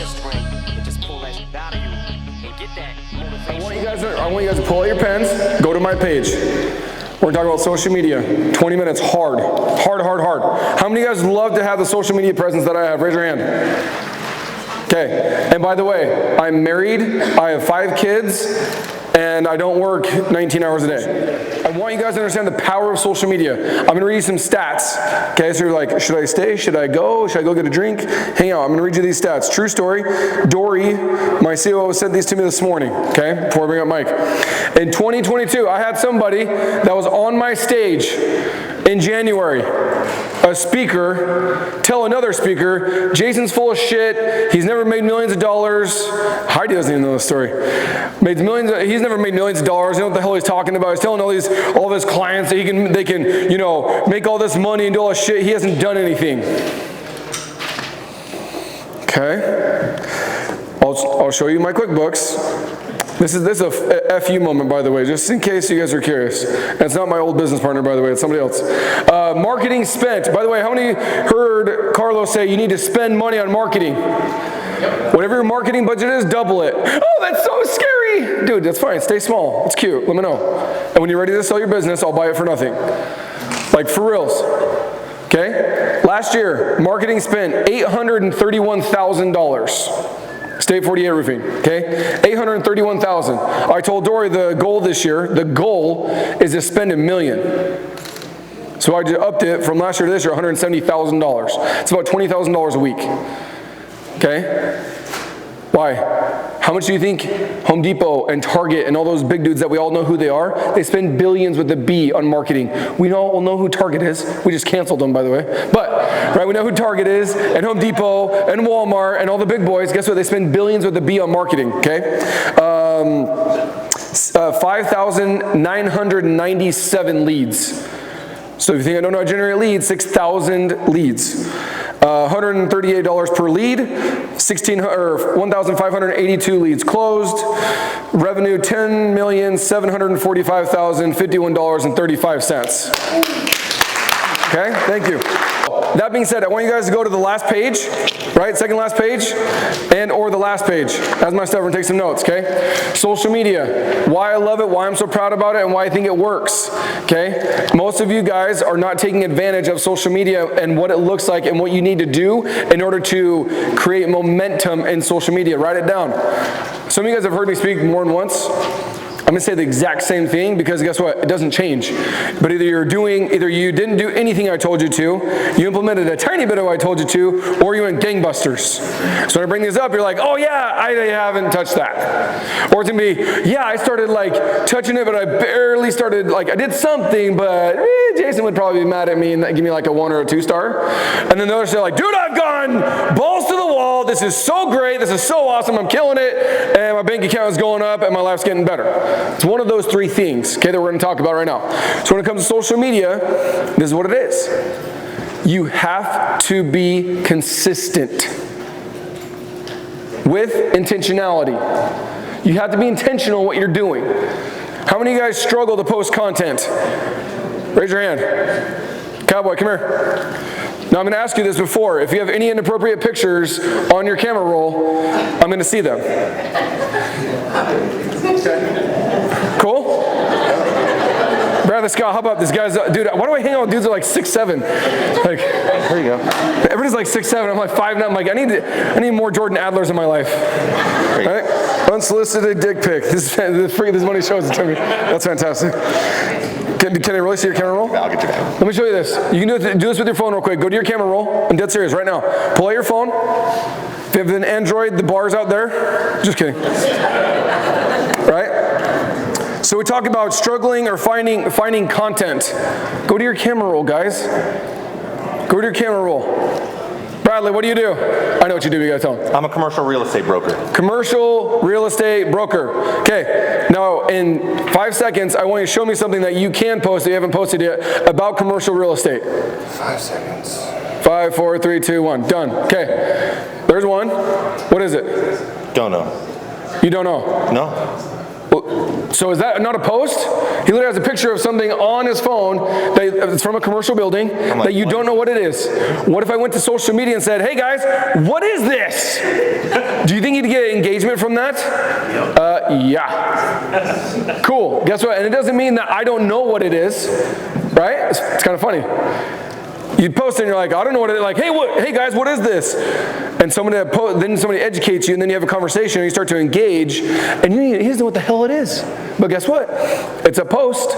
I want you guys to pull out your pens, go to my page. We're talking about social media. 20 minutes, hard. How many of you guys love to have the social media presence that I have? Raise your hand. Okay, and by the way, I'm married, I have 5 kids, and I don't work 19 hours a day. I want you guys to understand the power of social media. I'm going to read you some stats. Okay, so you're like, should I stay? Should I go? Should I go get a drink? Hang out. I'm going to read you these stats. True story. Dory, my COO, sent these to me this morning. Okay, before I bring up Mike. In 2022, I had somebody that was on my stage in January, a speaker, tell another speaker, Jason's full of shit, he's never made millions of dollars. Heidi doesn't even know this story. He's never made millions of dollars, you know what the hell he's talking about. He's telling all of his clients that they can, you know, make all this money and do all this shit. He hasn't done anything. Okay, I'll show you my QuickBooks. This is a FU moment, by the way, just in case you guys are curious. And it's not my old business partner, by the way, it's somebody else. Marketing spent. By the way, how many heard Carlos say you need to spend money on marketing? Yep. Whatever your marketing budget is, double it. Oh, that's so scary. Dude, that's fine. Stay small. It's cute. Let me know. And when you're ready to sell your business, I'll buy it for nothing. Like, for reals. Okay? Last year, marketing spent $831,000. State 48 Roofing, okay? $831,000. I told Dory the goal this year, the goal is to spend $1 million. So I just upped it from last year to this year, $170,000. It's about $20,000 a week. Okay? Why? How much do you think Home Depot and Target and all those big dudes that we all know who they are, they spend billions with the B on marketing. We all know who Target is. We just canceled them, by the way. But, right, we know who Target is, and Home Depot, and Walmart, and all the big boys. Guess what? They spend billions with the B on marketing, okay? 5,997 leads. So if you think I don't know how to generate leads, 6,000 leads. $138 per lead, 1,582 leads closed, revenue $10,745,051.35. Okay, thank you. That being said, I want you guys to go to the last page, right? Second last page, and or the last page. As my stuff, and take some notes, okay? Social media, why I love it, why I'm so proud about it, and why I think it works, okay? Most of you guys are not taking advantage of social media and what it looks like and what you need to do in order to create momentum in social media. Write it down. Some of you guys have heard me speak more than once. I'm going to say the exact same thing because guess what? It doesn't change. But either you didn't do anything I told you to, you implemented a tiny bit of what I told you to, or you went gangbusters. So when I bring this up, you're like, oh yeah, I haven't touched that. Or it's going to be, yeah, I started like touching it, but I barely started, like I did something, but Jason would probably be mad at me and give me like a 1 or a 2 star. And then the others say like, dude, I've gone balls to the wall. This is so great. This is so awesome. I'm killing it. And my bank account is going up and my life's getting better. It's one of those 3 things, okay, that we're going to talk about right now. So when it comes to social media, this is what it is. You have to be consistent with intentionality. You have to be intentional in what you're doing. How many of you guys struggle to post content? Raise your hand. Cowboy, come here. Now I'm going to ask you this before. If you have any inappropriate pictures on your camera roll, I'm going to see them. Cool? Bradley Scott, how about this guy's, dude, why do I hang out with dudes that are like 6'7"? Like, there you go. Everybody's like 6'7", I'm like 5'9". I'm like, I need more Jordan Adlers in my life. Right? Unsolicited dick pic. This money shows it to me. That's fantastic. Can I really see your camera roll? I'll get you that. Let me show you this. You can do this with your phone real quick. Go to your camera roll. I'm dead serious right now. Pull out your phone. If you have an Android, the bar's out there. Just kidding. Right? So we talk about struggling or finding content. Go to your camera roll, guys. Go to your camera roll. Bradley, what do you do? I know what you do. You gotta tell them. I'm a commercial real estate broker. Commercial real estate broker. Okay. Now, in 5 seconds, I want you to show me something that you can post that you haven't posted yet about commercial real estate. 5 seconds. 5, 4, 3, 2, 1. Done. Okay. There's one. What is it? Don't know. You don't know? No. Well, So is that not a post? He literally has a picture of something on his phone it's from a commercial building that you don't know what it is. What if I went to social media and said, hey guys, what is this? Do you think you'd get engagement from that? Yeah. Cool. Guess what? And it doesn't mean that I don't know what it is, right? It's kind of funny. You'd post it and you're like, I don't know what it is. Like, hey guys, what is this? And then somebody educates you, and then you have a conversation, and you start to engage, and he doesn't know what the hell it is. But guess what? It's a post,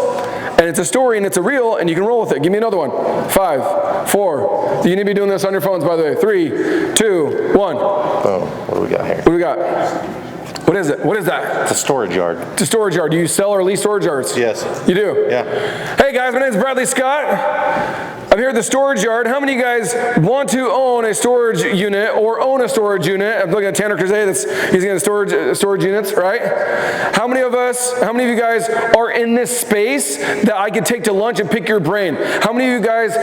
and it's a story, and it's a reel, and you can roll with it. Give me another one. 5, 4. You need to be doing this on your phones, by the way. 3, 2, 1. Oh, what do we got here? What do we got? What is it? What is that? It's a storage yard. It's a storage yard. Do you sell or lease storage yards? Yes. You do? Yeah. Hey guys, my name is Bradley Scott. I'm here at the storage yard. How many of you guys want to own a storage unit or own a storage unit? I'm looking at Tanner Crusade. He's getting storage units, right? How many of you guys are in this space that I could take to lunch and pick your brain? How many of you guys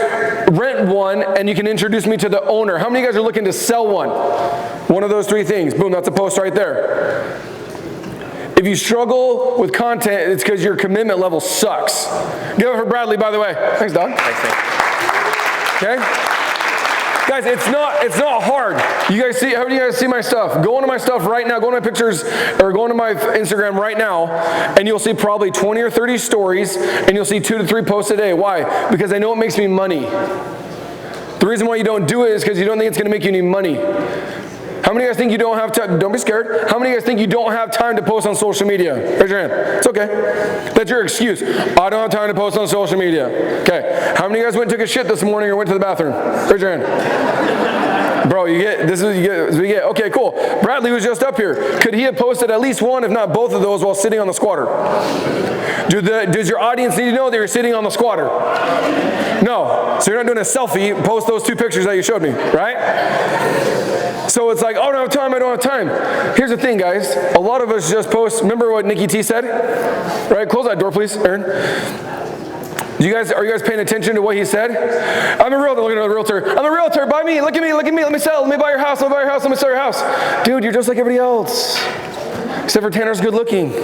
rent one and you can introduce me to the owner? How many of you guys are looking to sell one? One of those 3 things. Boom, that's a post right there. If you struggle with content, it's because your commitment level sucks. Give it for Bradley, by the way. Thanks, dog. Thanks, man. Okay? Guys, it's not hard. You guys see, how do you guys see my stuff? Go into my stuff right now, go into my pictures, or go into my Instagram right now, and you'll see probably 20 or 30 stories, and you'll see 2 to 3 posts a day. Why? Because I know it makes me money. The reason why you don't do it is because you don't think it's going to make you any money. How many of you guys think you don't have time? Don't be scared. How many of you guys think you don't have time to post on social media? Raise your hand. It's okay. That's your excuse. I don't have time to post on social media. Okay. How many of you guys went and took a shit this morning or went to the bathroom? Raise your hand. Bro, this is what you get. Okay, cool. Bradley was just up here. Could he have posted at least one, if not both of those, while sitting on the squatter? Does your audience need to know that you're sitting on the squatter? No. So you're not doing a selfie. Post those 2 pictures that you showed me, right? So it's like, oh, I don't have time, I don't have time. Here's the thing, guys. A lot of us just post, remember what Nikki T said? Right? Close that door, please, Aaron. Are you guys paying attention to what he said? I'm a realtor, looking at a realtor. I'm a realtor, buy me, look at me, let me sell, let me buy your house, let me sell your house. Dude, you're just like everybody else. Except for Tanner's good looking.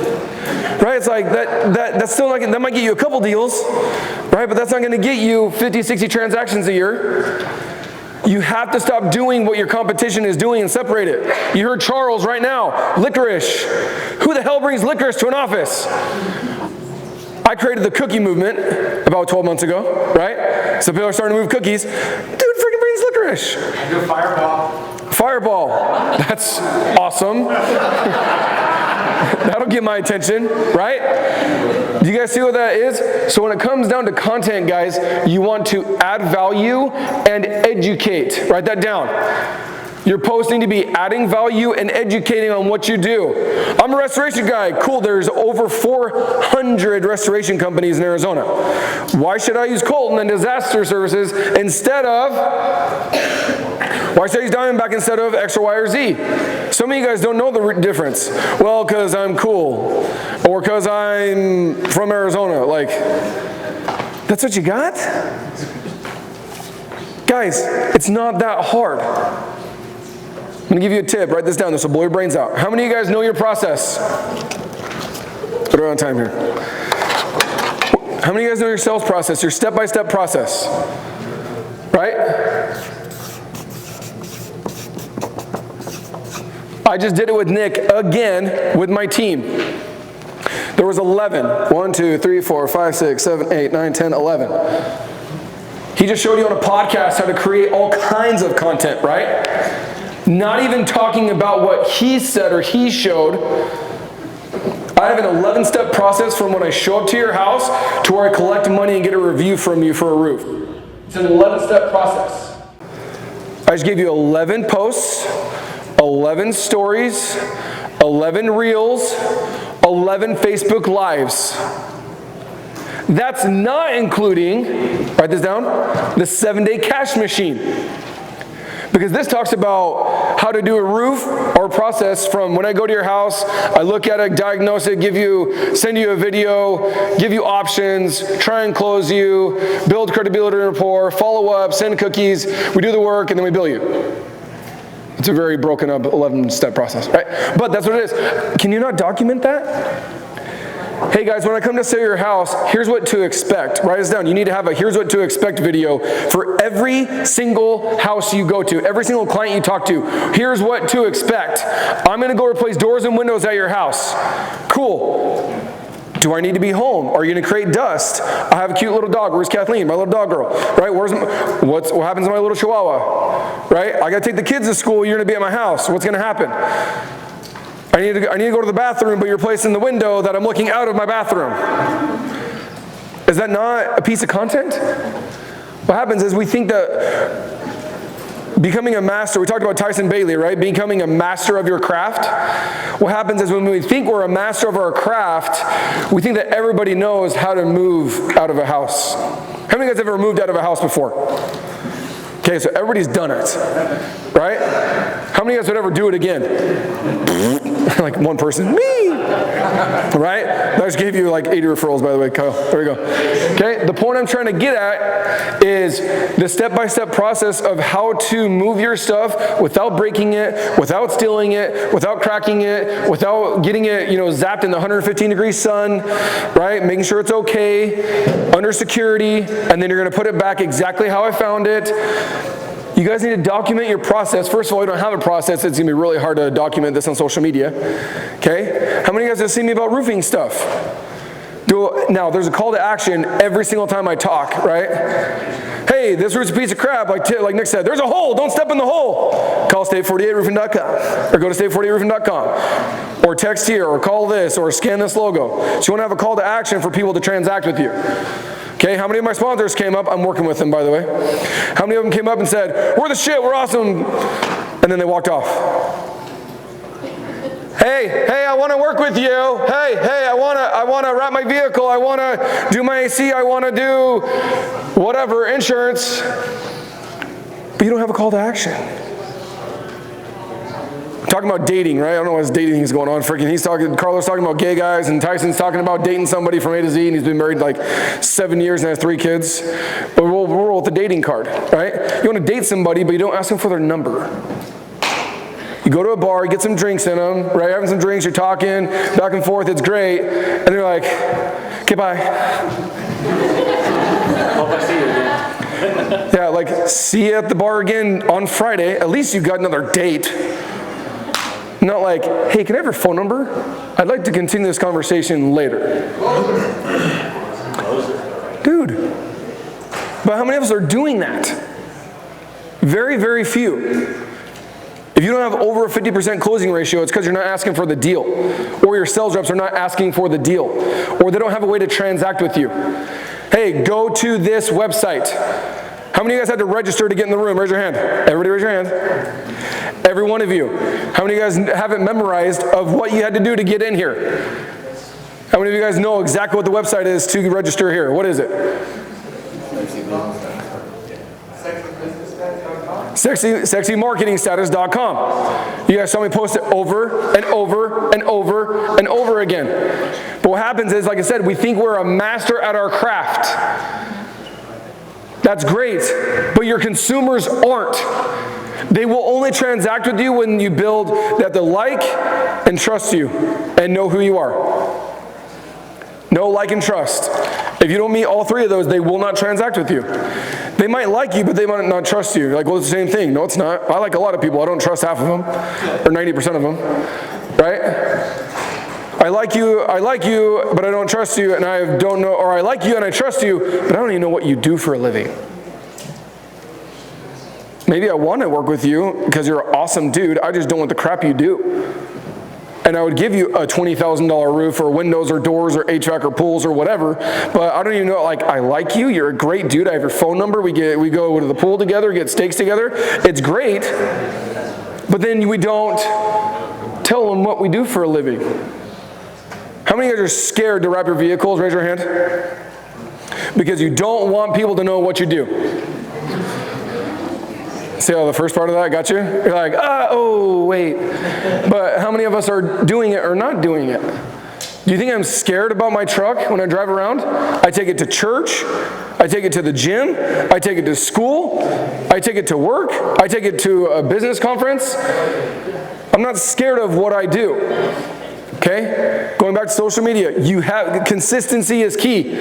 Right? It's like, that's still not, that might get you a couple deals, right? But that's not gonna get you 50, 60 transactions a year. You have to stop doing what your competition is doing and separate it. You heard Charles right now, licorice. Who the hell brings licorice to an office? I created the cookie movement about 12 months ago, right? So people are starting to move cookies. Dude freaking brings licorice. I do Fireball. Fireball. That's awesome. That'll get my attention, right? Do you guys see what that is? So when it comes down to content, guys, you want to add value and educate. Write that down. You're posting to be adding value and educating on what you do. I'm a restoration guy. Cool, there's over 400 restoration companies in Arizona. Why should I use Colton and Disaster Services instead of, why should I use Diamondback instead of X or Y or Z? Some of you guys don't know the difference. Well, because I'm cool, or because I'm from Arizona. Like, that's what you got? Guys, it's not that hard. I'm gonna give you a tip. Write this down. This will blow your brains out. How many of you guys know your process? Put it on time here. How many of you guys know your sales process, your step-by-step process? Right? I just did it with Nick again with my team. There was 11. 1, 2, 3, 4, 5, 6, 7, 8, 9, 10, 11. He just showed you on a podcast how to create all kinds of content, right? Not even talking about what he said or he showed. I have an 11-step process from when I show up to your house to where I collect money and get a review from you for a roof. It's an 11-step process. I just gave you 11 posts, 11 stories, 11 reels, 11 Facebook Lives. That's not including, write this down, the 7-day cash machine. Because this talks about how to do a roof or process from when I go to your house, I look at it, diagnose it, send you a video, give you options, try and close you, build credibility and rapport, follow up, send cookies, we do the work, and then we bill you. It's a very broken up 11-step process, right? But that's what it is. Can you not document that? Hey guys, when I come to sell your house, here's what to expect. Write this down. You need to have a here's what to expect video for every single house you go to, every single client you talk to. Here's what to expect. I'm gonna go replace doors and windows at your house. Cool. Do I need to be home? Are you gonna create dust? I have a cute little dog. Where's Kathleen, my little dog girl? Right? What happens to my little chihuahua? Right? I gotta take the kids to school. You're gonna be at my house. What's gonna happen? I need to go to the bathroom, but you're placing the window that I'm looking out of my bathroom. Is that not a piece of content? What happens is we think that becoming a master, we talked about Tyson Bailey, right? Becoming a master of your craft. What happens is when we think we're a master of our craft, we think that everybody knows how to move out of a house. How many of you guys ever moved out of a house before? Okay, so everybody's done it, right? How many of you guys would ever do it again? Like one person, me, right? I just gave you like 80 referrals, by the way, Kyle. There we go. Okay, the point I'm trying to get at is the step-by-step process of how to move your stuff without breaking it, without stealing it, without cracking it, without getting it, zapped in the 115-degree sun, right? Making sure it's okay, under security, and then you're gonna put it back exactly how I found it. You guys need to document your process. First of all, you don't have a process. It's going to be really hard to document this on social media. Okay? How many of you guys have seen me about roofing stuff? Now, there's a call to action every single time I talk, right? Hey, this roof's a piece of crap. Like Nick said, there's a hole. Don't step in the hole. Call state48roofing.com or go to state48roofing.com or text here or call this or scan this logo. So you want to have a call to action for people to transact with you. Okay, how many of my sponsors came up? I'm working with them, by the way. How many of them came up and said, we're the shit, we're awesome, and then they walked off? Hey, I want to work with you. Hey, I want to wrap my vehicle. I want to do my AC. I want to do whatever, insurance. But you don't have a call to action. Talking about dating, right? I don't know what dating is going on. Carlos talking about gay guys, and Tyson's talking about dating somebody from A to Z, and he's been married like 7 years and has 3 kids. But we'll roll with the dating card, right? You want to date somebody, but you don't ask them for their number. You go to a bar, you get some drinks in them, right? Having some drinks, you're talking back and forth, it's great, and they're like, okay, bye. Hope I see you again. Yeah, like, see you at the bar again on Friday. At least you got another date. Not like, hey, can I have your phone number? I'd like to continue this conversation later. Dude, but how many of us are doing that? Very, very few. If you don't have over a 50% closing ratio, it's because you're not asking for the deal. Or your sales reps are not asking for the deal. Or they don't have a way to transact with you. Hey, go to this website. How many of you guys had to register to get in the room? Raise your hand. Everybody raise your hand. Every one of you. How many of you guys have it memorized of what you had to do to get in here? How many of you guys know exactly what the website is to register here? What is it? SexyMarketingStatus.com. You guys saw me post it over and over and over and over again. But what happens is, like I said, we think we're a master at our craft. That's great, but your consumers aren't. They will only transact with you when you build that they like and trust you and know who you are. Know, like, and trust. If you don't meet all 3 of those, they will not transact with you. They might like you, but they might not trust you. You're like, well, it's the same thing. No, it's not. I like a lot of people. I don't trust half of them, or 90% of them, right? I like you, but I don't trust you, and I don't know, or I like you and I trust you, but I don't even know what you do for a living. Maybe I want to work with you because you're an awesome dude. I just don't want the crap you do. And I would give you a $20,000 roof or windows or doors or HVAC or pools or whatever, but I don't even know, like, I like you, you're a great dude, I have your phone number, we go to the pool together, get steaks together, it's great, but then we don't tell them what we do for a living. How many of you guys are scared to wrap your vehicles? Raise your hand. Because you don't want people to know what you do. See how the first part of that got you? You're like, oh, wait. But how many of us are doing it or not doing it? Do you think I'm scared about my truck when I drive around? I take it to church. I take it to the gym. I take it to school. I take it to work. I take it to a business conference. I'm not scared of what I do. Okay? Going back to social media, consistency is key.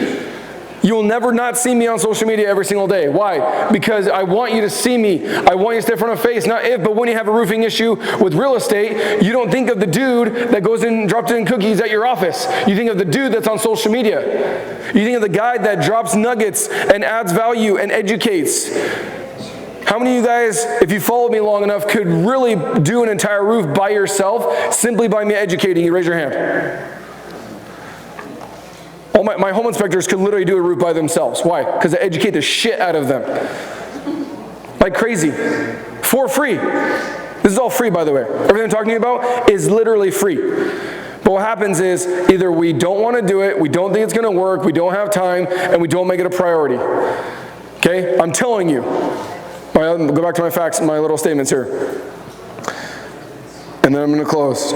You'll never not see me on social media every single day. Why? Because I want you to see me. I want you to stay in front of face. Not if, but when you have a roofing issue with real estate, you don't think of the dude that goes in and drops in cookies at your office. You think of the dude that's on social media. You think of the guy that drops nuggets and adds value and educates. How many of you guys, if you followed me long enough, could really do an entire roof by yourself simply by me educating you? Raise your hand. All my home inspectors could literally do a roof by themselves. Why? Because I educate the shit out of them. Like crazy. For free. This is all free, by the way. Everything I'm talking to you about is literally free. But what happens is either we don't want to do it, we don't think it's going to work, we don't have time, and we don't make it a priority. Okay? I'm telling you. I'll go back to my facts, my little statements here. And then I'm going to close.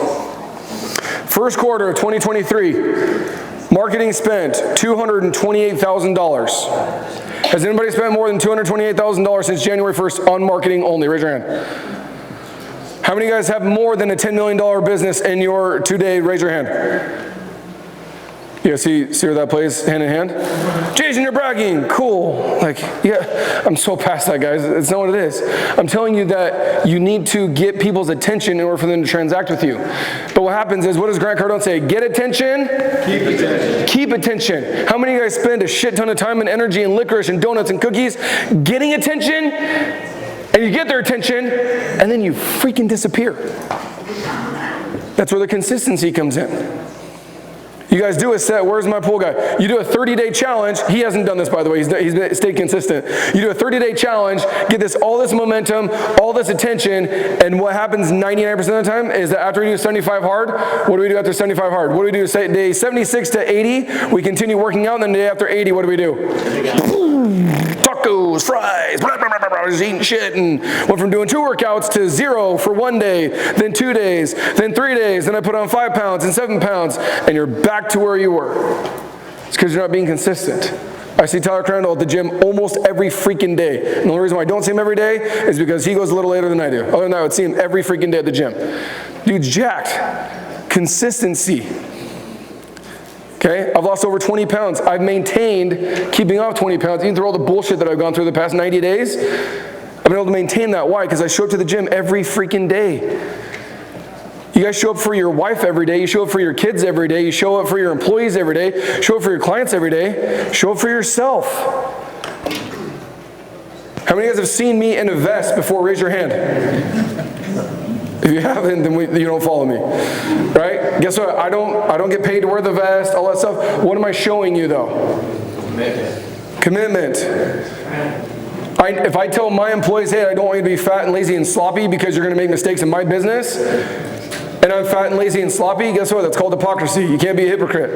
First quarter of 2023. Marketing spent $228,000. Has anybody spent more than $228,000 since January 1st on marketing only? Raise your hand. How many of you guys have more than a $10 million business in your today? Raise your hand. You guys see where that plays hand in hand? Jason, you're bragging. Cool. Like, yeah, I'm so past that, guys. It's not what it is. I'm telling you that you need to get people's attention in order for them to transact with you. But what happens is, what does Grant Cardone say? Get attention. Keep attention. Keep attention. How many of you guys spend a shit ton of time and energy and licorice and donuts and cookies getting attention? And you get their attention, and then you freaking disappear. That's where the consistency comes in. You guys do a set, where's my pool guy? You do a 30-day challenge. He hasn't done this, by the way. He's stayed consistent. You do a 30-day challenge, get all this momentum, all this attention, and what happens 99% of the time is that after we do 75 hard, what do we do after 75 hard? What do we do day 76 to 80? We continue working out, and then the day after 80, what do we do? Tacos, fries, blah, blah, blah, blah, blah, just eating shit, and went from doing 2 workouts to 0 for 1 day, then 2 days, then 3 days, then I put on 5 pounds and 7 pounds, and you're back to where you were. It's because you're not being consistent. I see Tyler Crandall at the gym almost every freaking day. And the only reason why I don't see him every day is because he goes a little later than I do. Other than that, I would see him every freaking day at the gym. Dude's jacked. Consistency. Okay, I've lost over 20 pounds. I've maintained keeping off 20 pounds, even through all the bullshit that I've gone through the past 90 days. I've been able to maintain that. Why? Because I show up to the gym every freaking day. You guys show up for your wife every day. You show up for your kids every day. You show up for your employees every day. Show up for your clients every day. Show up for yourself. How many of you guys have seen me in a vest before? Raise your hand. If you haven't, then you don't follow me, right? Guess what? I don't get paid to wear the vest, all that stuff. What am I showing you, though? Commitment. If I tell my employees, hey, I don't want you to be fat and lazy and sloppy because you're going to make mistakes in my business, and I'm fat and lazy and sloppy, guess what? That's called hypocrisy. You can't be a hypocrite.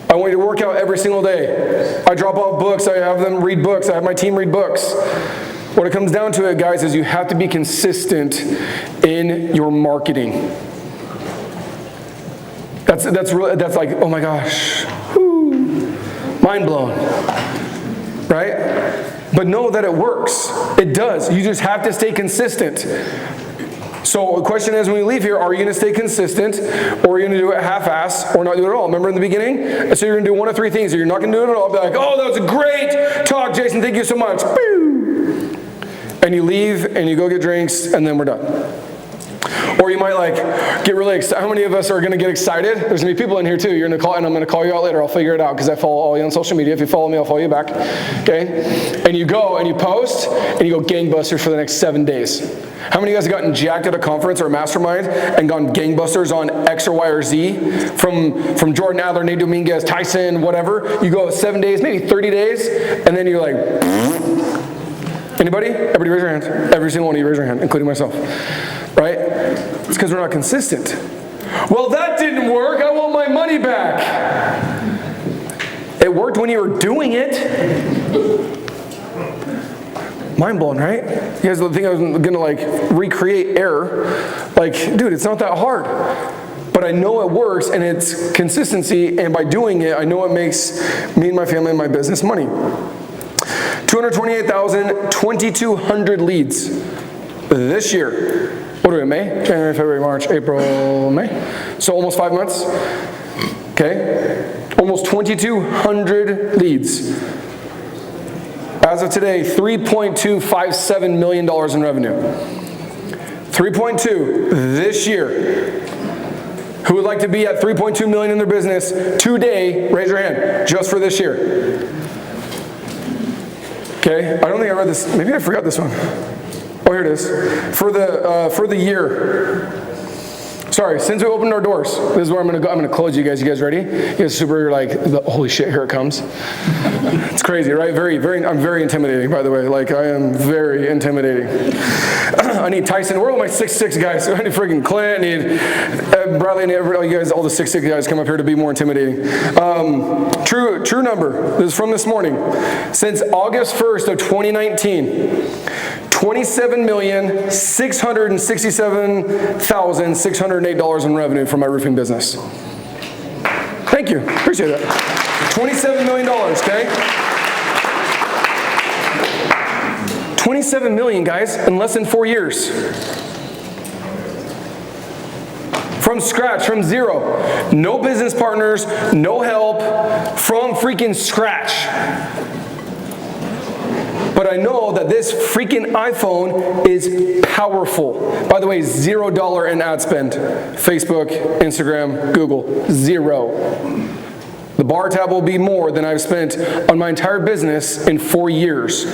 I want you to work out every single day. I drop off books. I have them read books. I have my team read books. What it comes down to, it, guys, is you have to be consistent in your marketing. That's like, oh my gosh, whoo, mind blown, right? But know that it works. It does. You just have to stay consistent. So the question is, when you leave here, are you going to stay consistent, or are you going to do it half-ass, or not do it at all? Remember in the beginning? So you're going to do one of 3 things. Or you're not going to do it at all. Be like, oh, that was a great talk, Jason. Thank you so much. And you leave, and you go get drinks, and then we're done. Or you might get really excited. How many of us are going to get excited? There's going to be people in here too. You're going to call, and I'm going to call you out later. I'll figure it out because I follow all you on social media. If you follow me, I'll follow you back. Okay? And you go and you post and you go gangbusters for the next 7 days. How many of you guys have gotten jacked at a conference or a mastermind and gone gangbusters on X or Y or Z from Jordan Adler, Nate Dominguez, Tyson, whatever? You go 7 days, maybe 30 days, and then you're like, anybody? Everybody raise your hand. Every single one of you raise your hand, including myself. Right? It's because we're not consistent. Well, that didn't work. I want my money back. It worked when you were doing it. Mind blown, right? You guys think I was going to recreate error. Dude, it's not that hard. But I know it works, and it's consistency, and by doing it, I know it makes me and my family and my business money. 228,000, 2,200 leads this year. what are we, May? January, February, March, April, May. So almost 5 months. Okay. Almost 2,200 leads. As of today, $3.257 million in revenue. 3.2 this year. Who would like to be at 3.2 million in their business today? Raise your hand, just for this year. Okay, I don't think I read this. Maybe I forgot this one. Oh, here it is. For the year. Sorry, since we opened our doors, this is where I'm gonna go. I'm gonna close you guys. You guys ready? You guys super like, holy shit, here it comes. It's crazy, right? I'm very intimidating, by the way. Like, I am very intimidating. I need Tyson. Where are all my 6'6" guys? I need freaking Clint. I need Bradley. I need everybody, you guys, all the 6'6" guys come up here to be more intimidating. True number. This is from this morning. Since August 1st of 2019, $27,667,608 in revenue from my roofing business. Thank you. Appreciate that. $27 million, okay? 27 million, guys, in less than 4 years. From scratch, from zero. No business partners, no help, from freaking scratch. But I know that this freaking iPhone is powerful. By the way, $0 in ad spend. Facebook, Instagram, Google, 0. The bar tab will be more than I've spent on my entire business in 4 years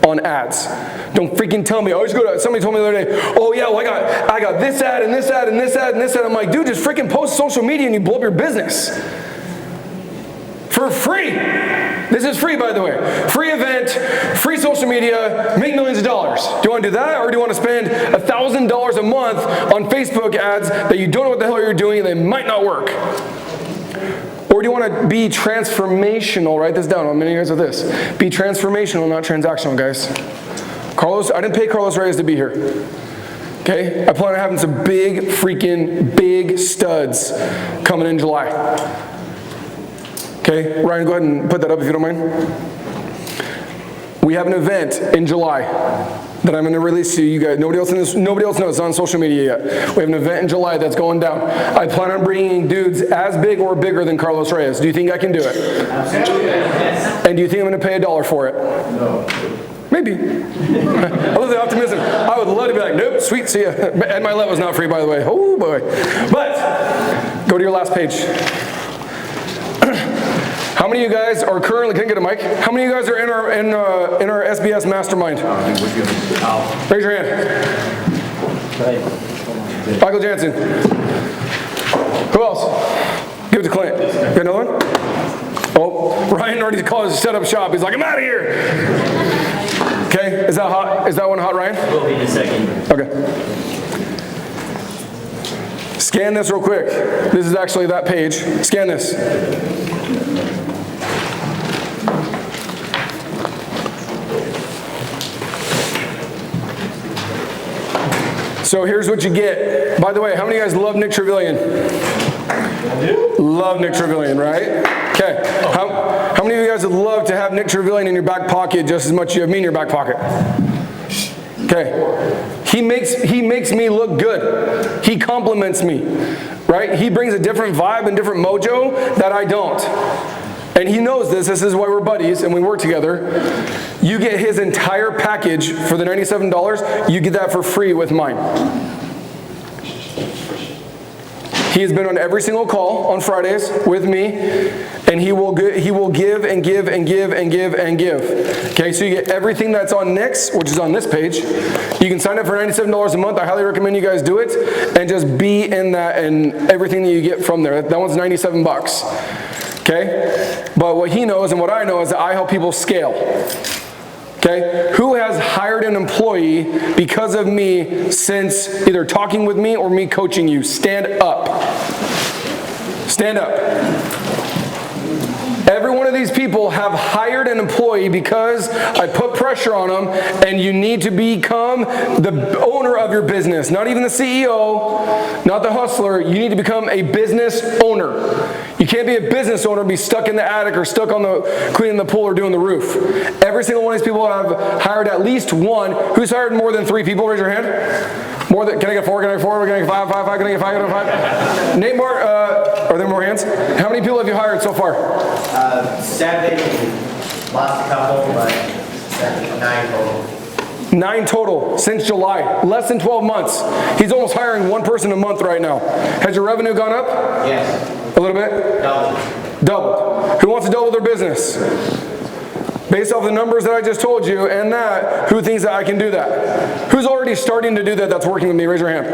on ads. Don't freaking tell me. Somebody told me the other day, oh yeah, well I got this ad and this ad and this ad and this ad. I'm like, dude, just freaking post social media and you blow up your business. For free. This is free, by the way. Free event, free social media, make millions of dollars. Do you want to do that, or do you want to spend $1,000 a month on Facebook ads that you don't know what the hell you're doing and they might not work? Or do you want to be transformational? Write this down. I'm going to guys with this. Be transformational, not transactional, guys. I didn't pay Carlos Reyes to be here. Okay? I plan on having some big studs coming in July. Okay, Ryan, go ahead and put that up if you don't mind. We have an event in July that I'm going to release to you guys. Nobody else knows. It's on social media yet. We have an event in July that's going down. I plan on bringing dudes as big or bigger than Carlos Reyes. Do you think I can do it? Absolutely. And do you think I'm going to pay $1 for it? No. Maybe. I love the optimism. I would love to be like, nope, sweet, see ya. And my let was not free, by the way. Oh boy. But go to your last page. How many of you guys are currently, can I get a mic? How many of you guys are in our SBS mastermind? Raise your hand. Michael Jansen. Who else? Give it to Clint. Got another one? Oh, Ryan already called his set up shop. He's like, I'm out of here. Okay, is that hot? Is that one hot, Ryan? We'll be in a second. Okay. Scan this real quick. This is actually that page. Scan this. So here's what you get. By the way, how many of you guys love Nick Trevelyan? Love Nick Trevelyan, right? Okay. How many of you guys would love to have Nick Trevelyan in your back pocket just as much as you have me in your back pocket? Okay. He makes me look good. He compliments me, right? He brings a different vibe and different mojo that I don't. And he knows this. This is why we're buddies and we work together. You get his entire package for the $97. You get that for free with mine. He has been on every single call on Fridays with me, and he will give and give and give and give and give. Okay, so you get everything that's on Nick's, which is on this page. You can sign up for $97 a month. I highly recommend you guys do it, and just be in that and everything that you get from there. That one's $97. Okay, but what he knows and what I know is that I help people scale. Okay, who has hired an employee because of me since either talking with me or me coaching you? Stand up. Stand up. Every one of these people have hired an employee because I put pressure on them, and you need to become the owner of your business. Not even the CEO, not the hustler. You need to become a business owner. You can't be a business owner and be stuck in the attic or stuck on the cleaning the pool or doing the roof. Every single one of these people have hired at least one. Who's hired more than 3 people? Raise your hand. More than, can I get 4? Can I get 4? Can I get 5? 5, 5, can I get 5? Can I get 5? Nate Mark, are there more hands? How many people have you hired so far? 7, lost a couple, but 9 total. 9 total since July, less than 12 months. He's almost hiring 1 person a month right now. Has your revenue gone up? Yes, A little bit? Doubled. Who wants to double their business? Based off the numbers that I just told you and that, who thinks that I can do that? Who's already starting to do that that's working with me? Raise your hand.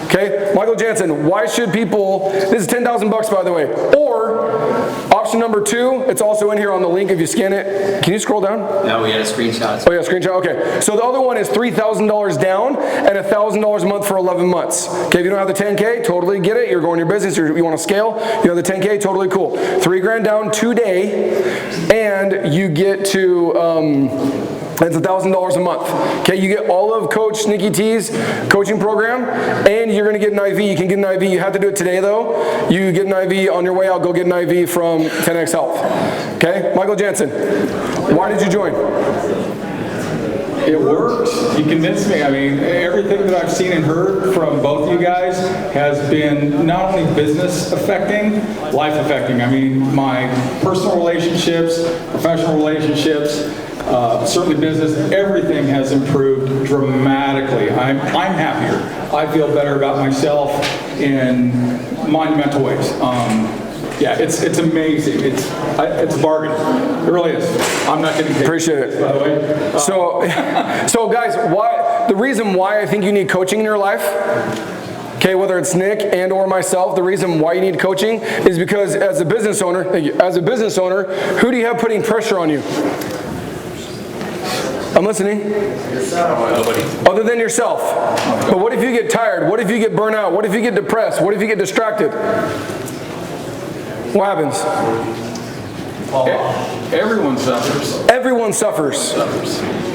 Okay, Michael Jansen, why should people, this is 10,000 bucks by the way, or option number 2, it's also in here on the link if you scan it. Can you scroll down? No, we had a screenshot. Oh yeah, screenshot, okay. So the other one is $3,000 down and $1,000 a month for 11 months. Okay, if you don't have the 10K, totally get it. You're going your business, you want to scale, you have the 10K, totally cool. 3 grand down today, and you get to, it's $1,000 a month. Okay, you get all of Coach Nikki T's coaching program, and you're gonna get an IV. You can get an IV. You have to do it today though. You get an IV on your way out. Go get an IV from 10X Health. Okay, Michael Jansen, why did you join? It worked. You convinced me. I mean, everything that I've seen and heard from both you guys has been not only business affecting, life affecting. I mean, my personal relationships, professional relationships, certainly business, everything has improved dramatically. I'm happier. I feel better about myself in monumental ways. Yeah, it's amazing. It's a bargain. It really is. I'm not getting paid. Appreciate it. By the way. So guys, the reason why I think you need coaching in your life, okay, whether it's Nick and or myself, the reason why you need coaching is because as a business owner, who do you have putting pressure on you? I'm listening. Other than yourself. But what if you get tired? What if you get burnt out? What if you get depressed? What if you get distracted? What happens? Everyone suffers. Everyone suffers.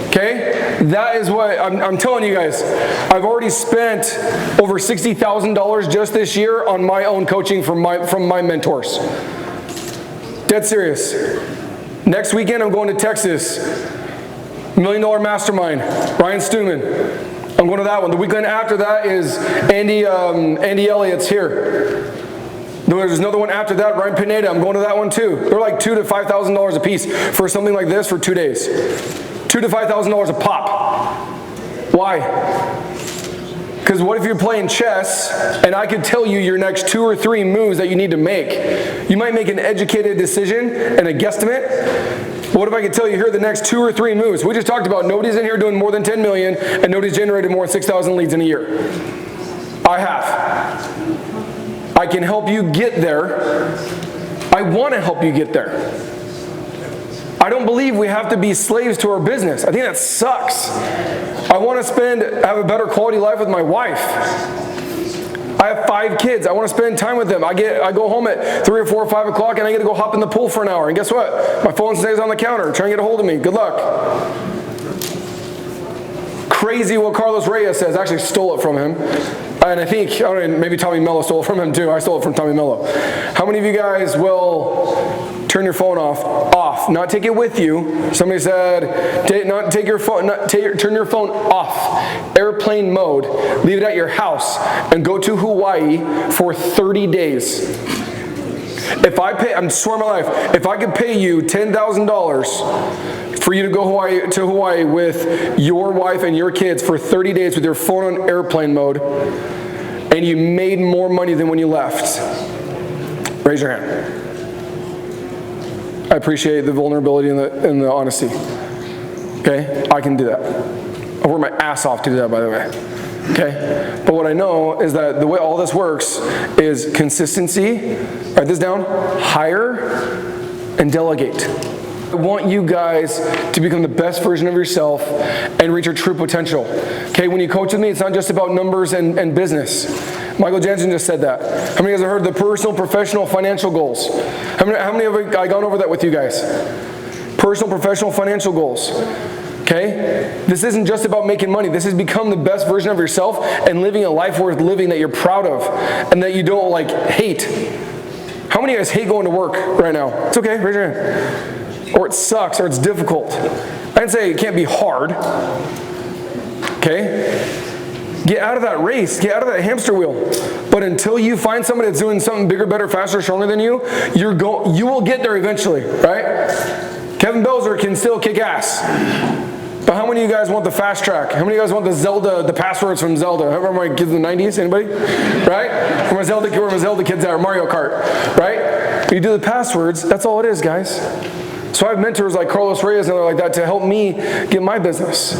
Okay? That is what I'm telling you guys. I've already spent over $60,000 just this year on my own coaching from my mentors. Dead serious. Next weekend I'm going to Texas. $1 Million Mastermind. Ryan Stewman. I'm going to that one. The weekend after that is Andy Elliott's here. There's another one after that, Ryan Pineda. I'm going to that one too. They're like $2,000 to $5,000 a piece for something like this for 2 days. $2,000 to $5,000 a pop. Why? Because what if you're playing chess and I could tell you your next 2 or 3 moves that you need to make? You might make an educated decision and a guesstimate. But what if I could tell you here are the next 2 or 3 moves? We just talked about nobody's in here doing more than 10 million and nobody's generated more than 6,000 leads in a year. I have. I can help you get there. I want to help you get there. I don't believe we have to be slaves to our business. I think that sucks. I want to have a better quality life with my wife. I have 5 kids. I want to spend time with them. I go home at 3 or 4 or 5 o'clock and I get to go hop in the pool for an hour. And guess what? My phone stays on the counter trying to get a hold of me. Good luck. Crazy what Carlos Reyes says. I actually stole it from him. And I think, maybe Tommy Mello stole it from him too. I stole it from Tommy Mello. How many of you guys will turn your phone off, not take it with you? Somebody said, turn your phone off, airplane mode, leave it at your house, and go to Hawaii for 30 days. If I swear my life, if I could pay you $10,000 for you to go to Hawaii with your wife and your kids for 30 days with your phone on airplane mode, and you made more money than when you left, raise your hand. I appreciate the vulnerability and the honesty. Okay, I can do that. I work my ass off to do that, by the way. Okay, but what I know is that the way all this works is consistency. Write this down. Hire and delegate. I want you guys to become the best version of yourself and reach your true potential. Okay, when you coach with me, it's not just about numbers and business. Michael Jansen just said that. How many of you guys have heard the personal, professional, financial goals? How many have I gone over that with you guys? Personal, professional, financial goals. Okay? This isn't just about making money. This is become the best version of yourself and living a life worth living that you're proud of and that you don't hate. How many of you guys hate going to work right now? It's okay, raise your hand. Or it sucks, or it's difficult. I didn't say it can't be hard. Okay? Get out of that race. Get out of that hamster wheel. But until you find somebody that's doing something bigger, better, faster, stronger than you, you will get there eventually, right? Kevin Belzer can still kick ass. But how many of you guys want the fast track? How many of you guys want the Zelda, the passwords from Zelda? I remember my kids in the 90s, anybody? Right? Where my Zelda kids at, or Mario Kart, right? When you do the passwords, that's all it is, guys. So I have mentors like Carlos Reyes and other like that to help me get my business.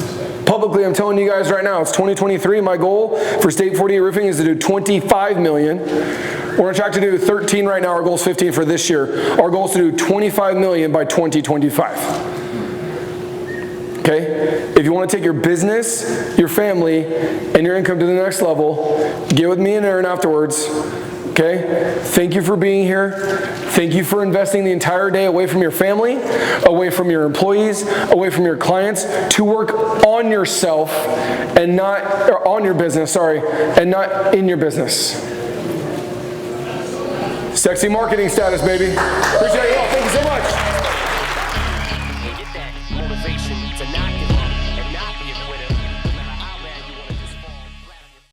Publicly, I'm telling you guys right now, it's 2023. My goal for State 48 Roofing is to do 25 million. We're on track to do 13 right now. Our goal is 15 for this year. Our goal is to do 25 million by 2025. Okay? If you want to take your business, your family, and your income to the next level, get with me and Aaron afterwards. Okay? Thank you for being here. Thank you for investing the entire day away from your family, away from your employees, away from your clients, to work on yourself and not, or on your business, sorry, and not in your business. Sexy marketing status, baby. Appreciate you all. Thank you so much.